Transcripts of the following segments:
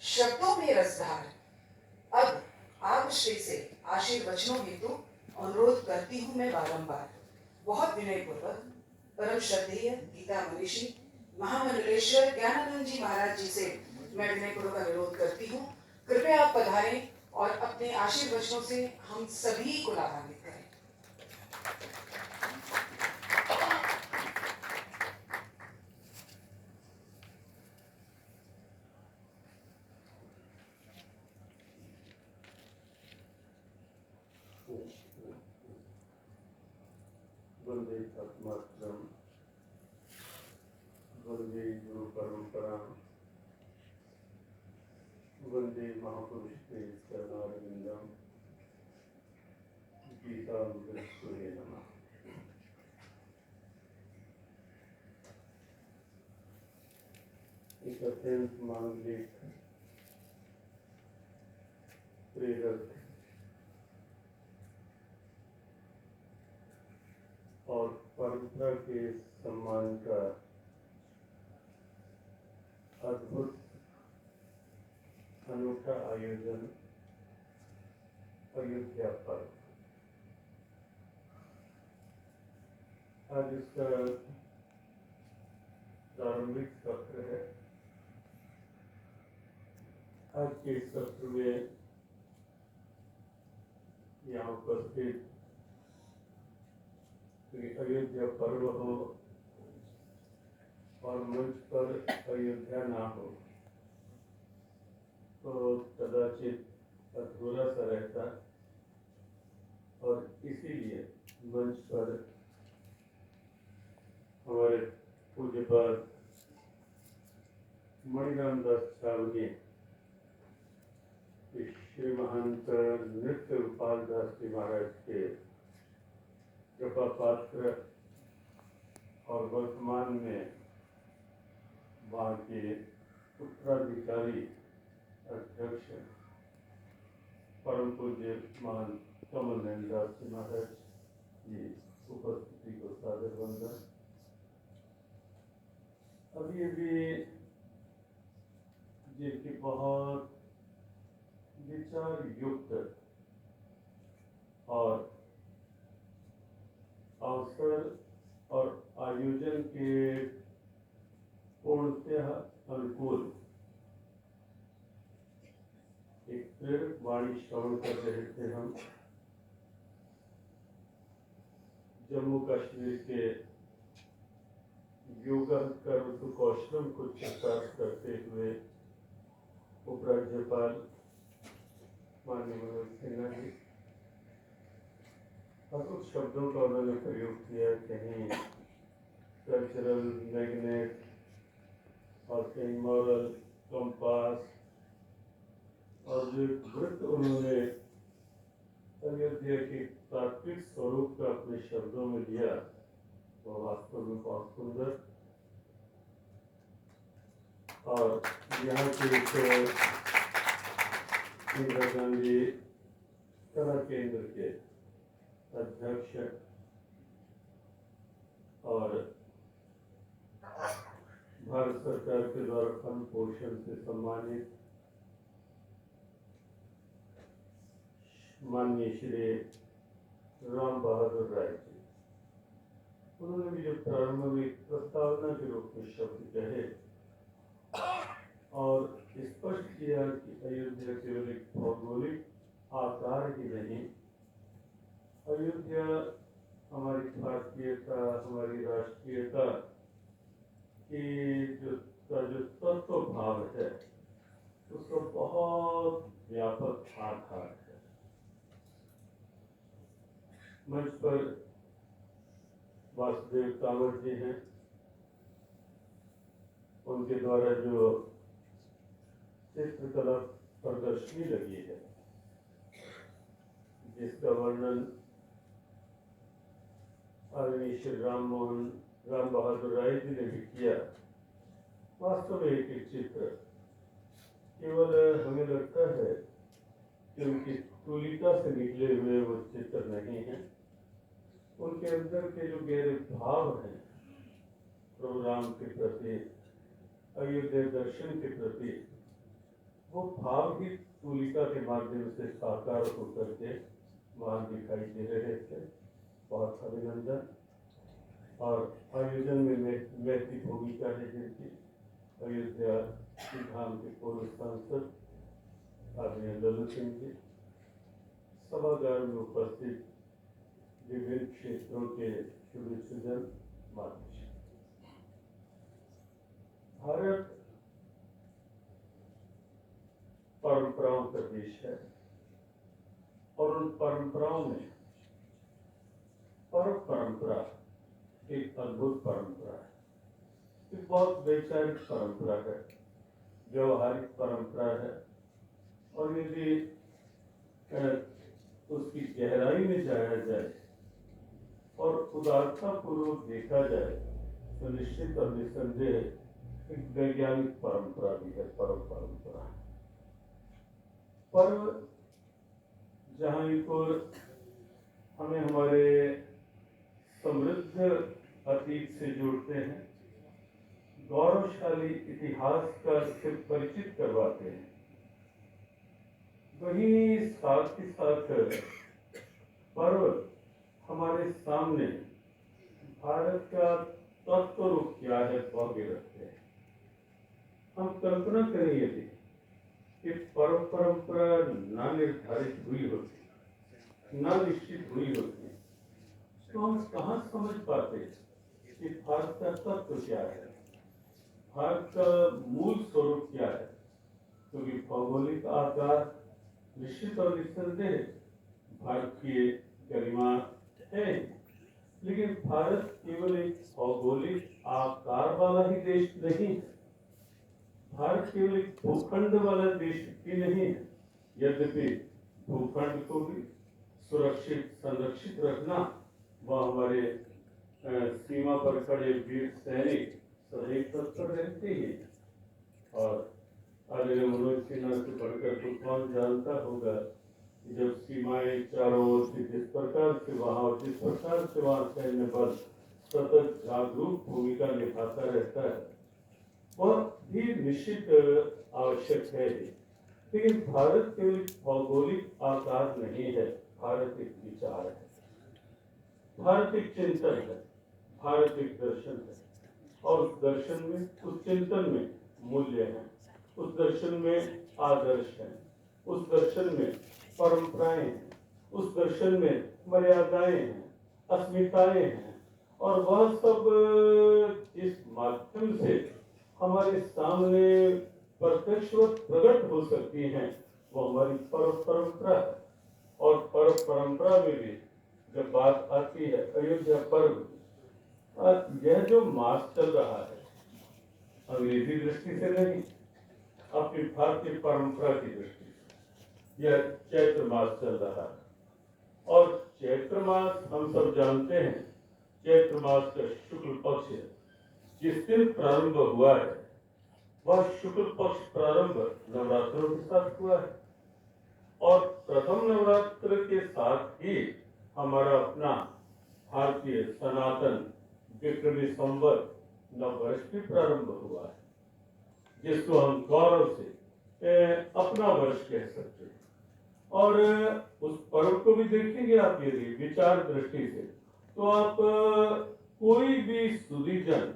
शब्दों में रसधार। अब आप श्री से आशीर्वचनों हेतु अनुरोध करती हूँ मैं बारंबार, बहुत विनय पूर्वक परम श्रद्धेय गीता मनीषी महामंडलेश्वर ज्ञानानंद जी महाराज जी से मैं विनय पूर्वक अनुरोध करती हूँ, कृपया आप पधारें और अपने आशीर्वचनों से हम सभी को लाभान्वित करें। वंदे आत्मात्रम, वंदे गुरु परंपरा, वंदे महापुरुष के चरणारविंदम, गीतामृतस्वरे नमः। एक अत्यंत मांगलिक, प्रेरक और परंपरा के सम्मान का अद्भुत अनूठा आयोजन अयोध्या पर्व। आज इसका प्रारंभिक सत्र है। आज के सत्र में यहाँ उपस्थित अयोध्या पर्व हो और मंच पर अयोध्या ना हो तो कदाचित अधूरा सा रहता, और इसीलिए मंच पर हमारे पूज्यपाद मणिराम दास छावनी, श्री महंत नृत्य गोपाल दास जी महाराज के कृपा पात्र और वर्तमान में वहाँ के उत्तराधिकारी अध्यक्ष परम पूज्य महान कमल नयन दास जी महाराज की उपस्थिति को सादर वंदन। अभी अभी जिनकी बहुत विचार युक्त और अवसर और आयोजन के पूर्णतः अनुकूल एक प्रेरक वाणी श्रवण कर रहे थे। हम जम्मू कश्मीर के योगा कर्म कौशलम को चर्चा करते हुए उपराज्यपाल माननीय मनोज सिन्हा जी कुछ शब्दों का उन्होंने प्रयोग किया, कहीं कल्चरल मैग्नेट और कहीं मॉरल कंपास, और जो वृत्त उन्होंने अयोध्या के तात्विक स्वरूप का अपने शब्दों में लिया वो वास्तव में बहुत सुंदर। और यहाँ के इंदिरा गांधी कला केंद्र के अध्यक्ष और भारत सरकार के द्वारा फंड पोषण से सम्मानित माननीय श्री राम बहादुर राय जी, उन्होंने भी जो प्रारंभ में प्रस्तावना के रूप में शब्द कहे और स्पष्ट किया कि अयोध्या केवल एक भौगोलिक आकार ही नहीं, अयोध्या हमारी भारतीयता, हमारी राष्ट्रीयता की जो तत्व भाव है उसका बहुत व्यापक आधार है। मंच पर वासुदेव कांवर जी हैं, उनके द्वारा जो चित्रकला प्रदर्शनी लगी है जिसका वर्णन आदरणीय श्री राम बहादुर राय जी ने भी किया, वास्तव में एक चित्र केवल हमें लगता है कि उनकी तुलिका से निकले हुए वो चित्र नहीं है, उनके अंदर के जो गहरे भाव हैं प्रभु राम के प्रति, अयोध्या दर्शन के प्रति, वो भाव ही तूलिका के माध्यम से साकार होकर के वहाँ दिखाई दे रहे थे। बहुत अभिनंदन। और आयोजन में महती भूमिका है जिनकी अयोध्या धाम के पूर्व सांसद आदरणीय लल्लू सिंह जी, सभागार में उपस्थित विभिन्न क्षेत्रों के शुभचिंतन माध्यम। भारत परंपराओं का देश है और उन परंपराओं में पर्व परंपरा एक अद्भुत परंपरा है। एक बहुत वैचारिक परंपरा है, व्यवहारिक परंपरा है। और यदि उसकी गहराई में जाया जाए और उदारता पूर्वक देखा जाए तो निश्चित और निस्संदेह एक वैज्ञानिक परंपरा भी है। पर्व परंपरा पर्व जहाँ एक ओर हमें हमारे समृद्ध अतीत से जोड़ते हैं, गौरवशाली इतिहास का से परिचित करवाते हैं, वहीं साथ ही साथ पर्व हमारे सामने भारत का तत्व रूप क्या है वह भी रखते हैं। हम कल्पना करें यदि कि पर्व परंपरा ना निर्धारित हुई होती, ना निश्चित हुई होती, तो हम कहाँ समझ पाते कि भारत का तत्व क्या है, भारत का मूल स्वरूप क्या है। क्योंकि भौगोलिक आकार निश्चित और निस्संदेह भारत की गरिमा है, लेकिन भारत केवल एक भौगोलिक आकार वाला ही देश नहीं है। भारत केवल एक भूखंड वाला देश भी नहीं है। यद्यपि भूखंड को भी सुरक्षित संरक्षित रखना वह हमारे सीमा पर खड़े वीर सैनिक सदैव तत्पर रहते हैं। और आदरणीय मनोज सिन्हा से बढ़कर तो कौन जानता होगा कि जब सीमाएं चारों ओर से जिस प्रकार से वहाँ और जिस प्रकार से वहाँ सैन्य बल सतत जागरूक भूमिका निभाता रहता है, वह भी निश्चित आवश्यक है। लेकिन भारत केवल भौगोलिक आकार नहीं है, भारत एक विचार है, भारत एक चिंतन है, भारत एक दर्शन है। और उस दर्शन में, उस चिंतन में मूल्य है, उस दर्शन में आदर्श है, उस दर्शन में परंपराएं हैं, उस दर्शन में मर्यादाएं हैं, अस्मिताएं हैं। और वह सब इस माध्यम से हमारे सामने प्रत्यक्षवत प्रकट हो सकती हैं, वो हमारी पर्व परंपरा है। और पर्व परंपरा में भी जब बात आती है अयोध्या पर्व, यह जो मास चल रहा है अंग्रेजी दृष्टि से नहीं, अपनी भारतीय परंपरा की दृष्टि से, यह चैत्र मास चल रहा है। और चैत्र मास हम सब जानते हैं, चैत्र मास का शुक्ल पक्ष है। जिस दिन प्रारंभ हुआ है वह शुक्ल पक्ष प्रारंभ नवरात्रों के साथ हुआ है। और प्रथम नवरात्र के साथ ही हमारा अपना भारतीय सनातन विक्रमी संवत नववर्ष भी प्रारंभ हुआ है, जिसको हम गौरव से अपना वर्ष कह सकते हैं। और उस पर्व को भी देखेंगे आप यदि विचार दृष्टि से, तो आप कोई भी सुधीजन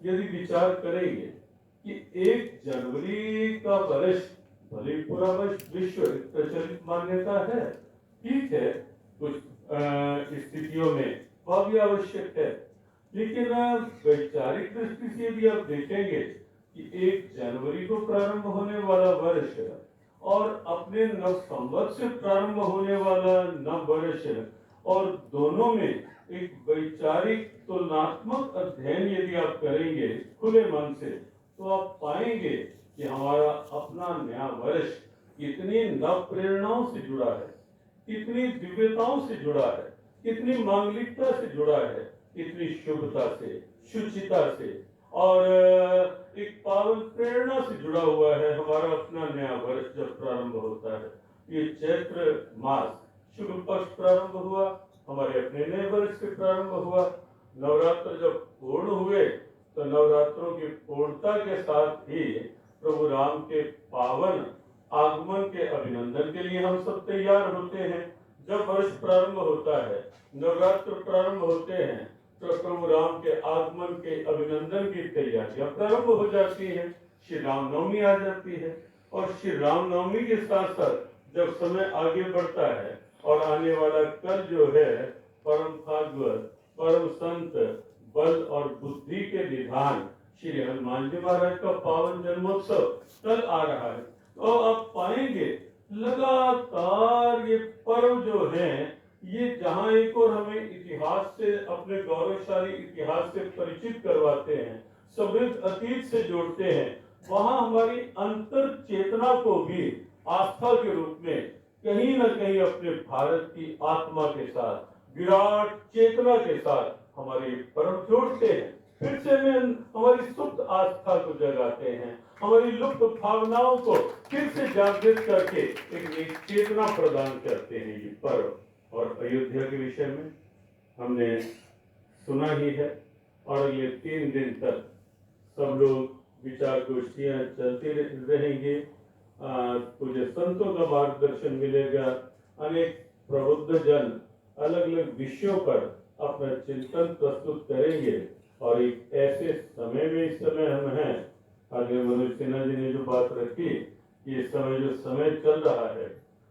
यदि विचार करेंगे कि 1 जनवरी का वर्ष भले पूरा वर्ष विश्व प्रचलित मान्यता है, ठीक है, कुछ स्थितियों में वह भी आवश्यक है। लेकिन वैचारिक दृष्टि से यदि आप देखेंगे कि 1 जनवरी को प्रारंभ होने वाला वर्ष और अपने नव संवत से प्रारंभ होने वाला नव वर्ष, और दोनों में एक वैचारिक तुलनात्मक अध्ययन यदि आप करेंगे खुले मन से, तो आप पाएंगे कि हमारा अपना नया वर्ष कितनी नव प्रेरणाओं से जुड़ा है, कितनी दिव्यताओं से जुड़ा है, कितनी मांगलिकता से जुड़ा है, कितनी शुभता से, शुचिता से और एक पावन प्रेरणा से जुड़ा हुआ है। हमारा अपना नया वर्ष जब प्रारंभ होता है, ये चैत्र मास शुक्ल पक्ष प्रारंभ हुआ, हमारे अपने नए वर्ष से प्रारंभ हुआ। नवरात्र जब पूर्ण हुए तो नवरात्रों की पूर्णता के साथ ही प्रभु राम के पावन आगमन के अभिनंदन के लिए हम सब तैयार होते हैं। जब वर्ष प्रारंभ होता है, नवरात्र प्रारंभ होते हैं, तो प्रभु राम के आगमन के अभिनंदन की तैयारियां प्रारंभ हो जाती हैं। श्री रामनवमी आ जाती है और श्री रामनवमी के साथ साथ जब समय आगे बढ़ता है और आने वाला कल जो है परम भागवत, परम संत, बल और बुद्धि के निधान श्री हनुमान जी महाराज का पावन जन्मोत्सव कल आ रहा है। तो आप पाएंगे लगातार ये पर्व जो है, ये जहां एक और हमें इतिहास से, अपने गौरवशाली इतिहास से परिचित करवाते हैं, समृद्ध अतीत से जोड़ते हैं, वहां हमारी अंतर चेतना को भी आस्था के रूप में कहीं न कहीं अपने भारत की आत्मा के साथ, विराट चेतना के साथ हमारे पर्व जोड़ते हैं। फिर से वे हमारी सुप्त आस्था को जगाते हैं, हमारी लुप्त भावनाओं को फिर से जागृत करके एक नई चेतना प्रदान करते हैं ये पर्व। और अयोध्या के विषय में हमने सुना ही है और ये 3 दिन तक सब लोग विचार गोष्ठियां चलती रहेंगे। पूज्य संतों का मार्गदर्शन मिलेगा, अनेक प्रबुद्ध जन अलग अलग विषयों पर अपना चिंतन प्रस्तुत करेंगे और एक ऐसे समय में इस समय हम हैं। आगे मनोज सिन्हा जी ने जो बात रखी, ये समय जो समय चल रहा है,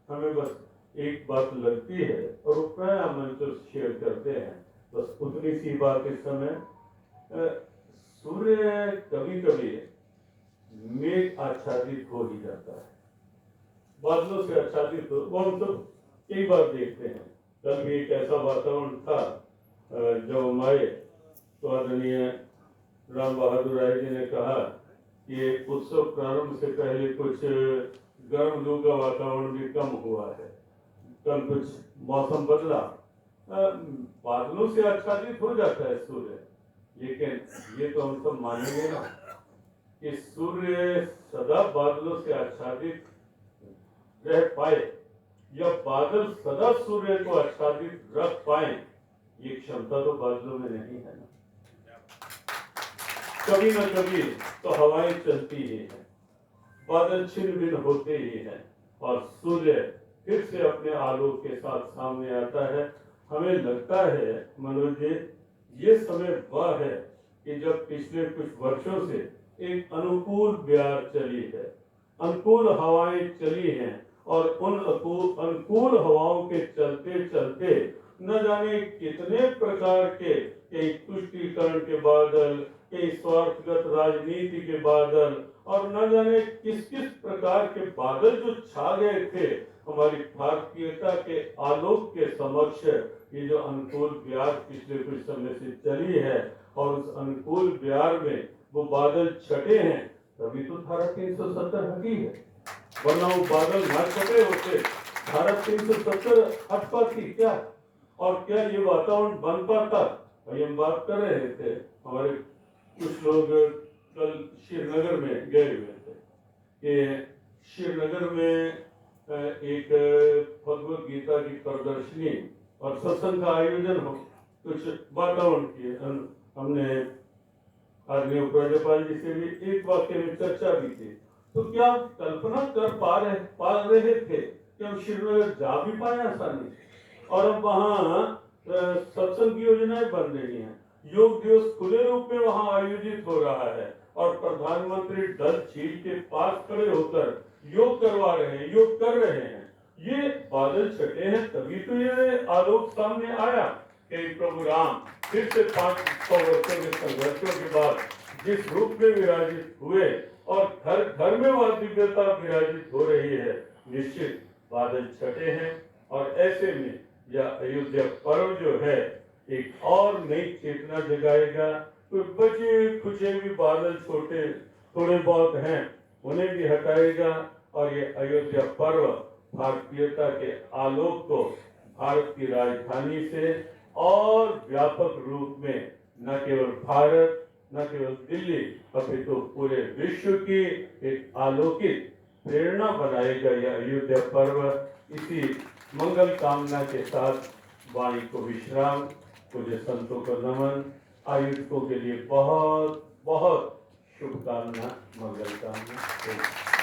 हमें बस एक बात लगती है और वो प्राय मंच से शेयर करते हैं, बस उतनी सी बात इस समय। सूर्य कभी कभी मेघ आच्छादित हो ही जाता है, बादलों से आच्छादित हो, वो हम सब कई बार देखते हैं। कल भी एक ऐसा वातावरण था जब हम आए तो आदरणीय राम बहादुर राय जी ने कहा कि उत्सव प्रारंभ से पहले कुछ गर्म लू का वातावरण भी कम हुआ है, कल कुछ मौसम बदला, बादलों से आच्छादित हो जाता है सूर्य। लेकिन ये तो हम सब मानेंगे ना कि सूर्य सदा बादलों से आच्छादित रह पाए या बादल सदा सूर्य को आच्छादित रख पाए, ये क्षमता तो बादलों में नहीं है ना। कभी न कभी तो हवाएं चलती ही हैं, बादल छिन्न भिन्न होते ही हैं और सूर्य फिर से अपने आलोक के साथ सामने आता है। हमें लगता है मनोज जी, ये समय वह है कि जब पिछले कुछ वर्षों से एक अनुकूल ब्यार चली है, अनुकूल हवाएं चली हैं और उन अनुकूल हवाओं के चलते चलते न जाने कितने प्रकार के, कई तुष्टीकरण के बादल, कई स्वार्थगत राजनीति के बादल और न जाने किस किस प्रकार के बादल जो छा गए थे हमारी भारतीयता के आलोक के समक्ष। ये जो अनुकूल ब्यार पिछले कुछ समय से चली है और उस अनुकूल ब्यार में वो बादल छटे हैं, तभी तो धारा 370 हटी है, वरना वो बादल ना छटे होते धारा 370 हट पाती क्या, और क्या ये वातावरण बन पाता। भाई हम बात कर रहे थे, हमारे कुछ लोग कल श्रीनगर में गए हुए थे कि श्रीनगर में एक भगवत गीता की प्रदर्शनी और सत्संग का आयोजन हो, कुछ वातावरण की हमने आदरणीय उपराज्यपाल जी से भी एक वाक्य में चर्चा भी की। तो क्या आप कल्पना कर पा रहे थे कि हम श्रीनगर जा भी पाए आसानी, और अब वहाँ सत्संग की योजनाएं बन रही हैं, योग दिवस खुले रूप में वहाँ आयोजित हो रहा है और प्रधानमंत्री डल झील के पास खड़े होकर योग करवा रहे हैं, योग कर रहे हैं। ये बादल छटे हैं तभी तो ये आलोक सामने आया कि प्रभु राम फिर से 500 वर्षों के संघर्षों के बाद जिस रूप में विराजित हुए और घर घर में वह दिव्यता विराजित हो रही है, निश्चित बादल छटे हैं। और ऐसे में यह अयोध्या पर्व जो है एक और नई चेतना जगाएगा। तो बचे खुचे भी बादल छोटे थोड़े बहुत हैं, उन्हें भी हटाएगा और ये अयोध्या पर्व भारतीयता के आलोक को भारत की राजधानी से और व्यापक रूप में न केवल भारत, न केवल दिल्ली, अपितु पूरे विश्व की एक आलोकित प्रेरणा बनाएगा यह अयोध्या पर्व। इसी मंगल कामना के साथ वाणी को विश्राम, पूज्य संतों को नमन, आयुधों के लिए बहुत बहुत शुभकामना, मंगल कामना।